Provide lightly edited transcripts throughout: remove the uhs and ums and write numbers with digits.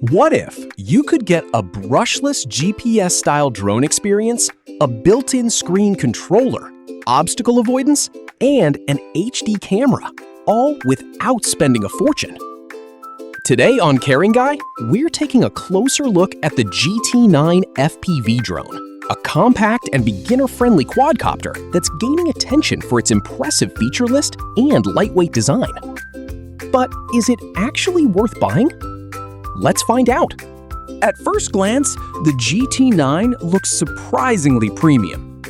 What if you could get a brushless GPS-style drone experience, a built-in screen controller, obstacle avoidance, and an HD camera, all without spending a fortune? Today on Caring Guy, we're taking a closer look at the GT9 FPV Drone, a compact and beginner-friendly quadcopter that's gaining attention for its impressive feature list and lightweight design. But is it actually worth buying? Let's find out. At first glance, the GT9 looks surprisingly premium.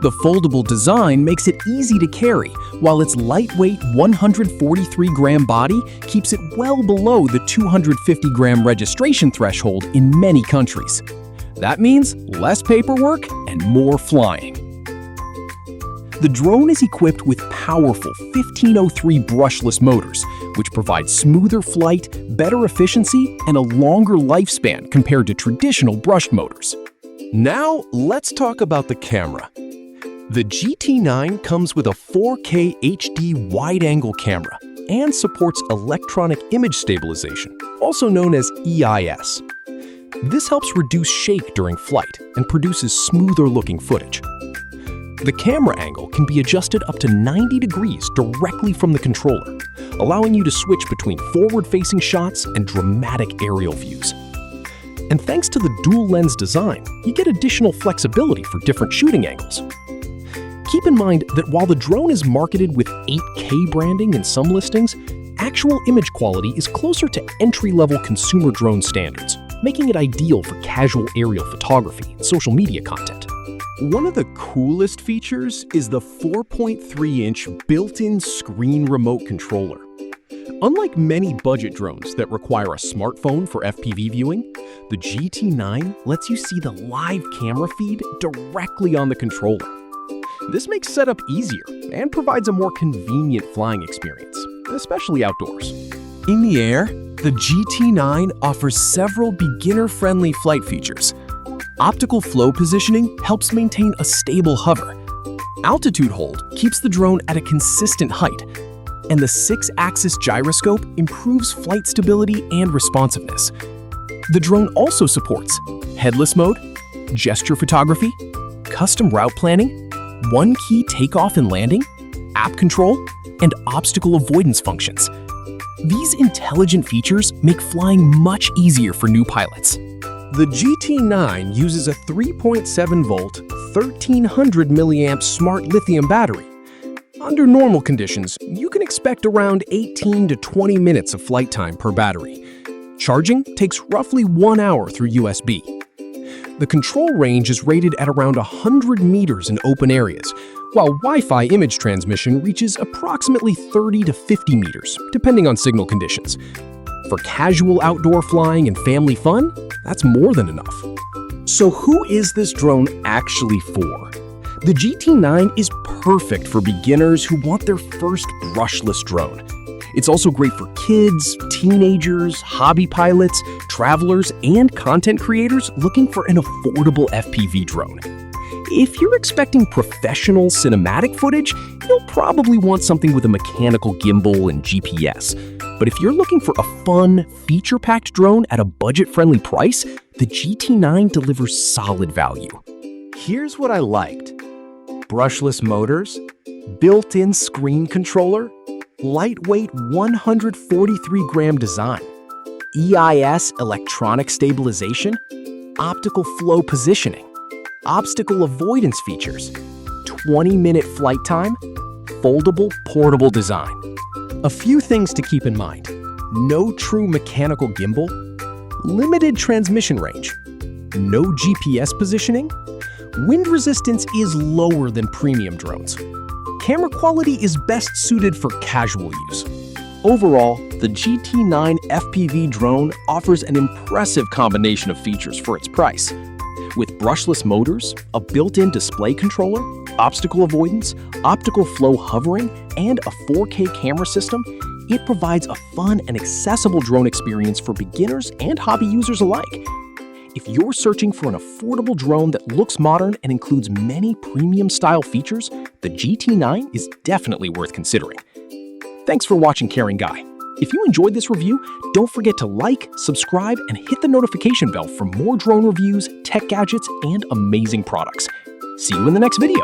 The foldable design makes it easy to carry, while its lightweight 143-gram body keeps it well below the 250-gram registration threshold in many countries. That means less paperwork and more flying. The drone is equipped with powerful 1503 brushless motors, which provide smoother flight, better efficiency, and a longer lifespan compared to traditional brushed motors. Now, let's talk about the camera. The GT9 comes with a 4K HD wide-angle camera and supports electronic image stabilization, also known as EIS. This helps reduce shake during flight and produces smoother-looking footage. The camera angle can be adjusted up to 90 degrees directly from the controller, allowing you to switch between forward-facing shots and dramatic aerial views. And thanks to the dual-lens design, you get additional flexibility for different shooting angles. Keep in mind that while the drone is marketed with 8K branding in some listings, actual image quality is closer to entry-level consumer drone standards, making it ideal for casual aerial photography and social media content. One of the coolest features is the 4.3-inch built-in screen remote controller. Unlike many budget drones that require a smartphone for FPV viewing, the GT9 lets you see the live camera feed directly on the controller. This makes setup easier and provides a more convenient flying experience, especially outdoors. In the air, the GT9 offers several beginner-friendly flight features. Optical flow positioning helps maintain a stable hover. Altitude hold keeps the drone at a consistent height. And the 6-axis gyroscope improves flight stability and responsiveness. The drone also supports headless mode, gesture photography, custom route planning, one-key takeoff and landing, app control, and obstacle avoidance functions. These intelligent features make flying much easier for new pilots. The GT9 uses a 3.7-volt, 1300 milliamp smart lithium battery. Under normal conditions, you can expect around 18 to 20 minutes of flight time per battery. Charging takes roughly 1 hour through USB. The control range is rated at around 100 meters in open areas, while Wi-Fi image transmission reaches approximately 30 to 50 meters, depending on signal conditions. For casual outdoor flying and family fun, that's more than enough. So who is this drone actually for? The GT9 is perfect for beginners who want their first brushless drone. It's also great for kids, teenagers, hobby pilots, travelers, and content creators looking for an affordable FPV drone. If you're expecting professional cinematic footage, you'll probably want something with a mechanical gimbal and GPS. But if you're looking for a fun, feature-packed drone at a budget-friendly price, the GT9 delivers solid value. Here's what I liked: brushless motors, built-in screen controller, lightweight 143-gram design, EIS electronic stabilization, optical flow positioning, obstacle avoidance features, 20-minute flight time, foldable portable design. A few things to keep in mind: no true mechanical gimbal, limited transmission range, no GPS positioning, wind resistance is lower than premium drones. Camera quality is best suited for casual use. Overall, the GT9 FPV drone offers an impressive combination of features for its price. With brushless motors, a built-in display controller, obstacle avoidance, optical flow hovering, and a 4K camera system, it provides a fun and accessible drone experience for beginners and hobby users alike. If you're searching for an affordable drone that looks modern and includes many premium-style features, the GT9 is definitely worth considering. Thanks for watching Caring Guy. If you enjoyed this review, don't forget to like, subscribe, and hit the notification bell for more drone reviews, tech gadgets, and amazing products. See you in the next video.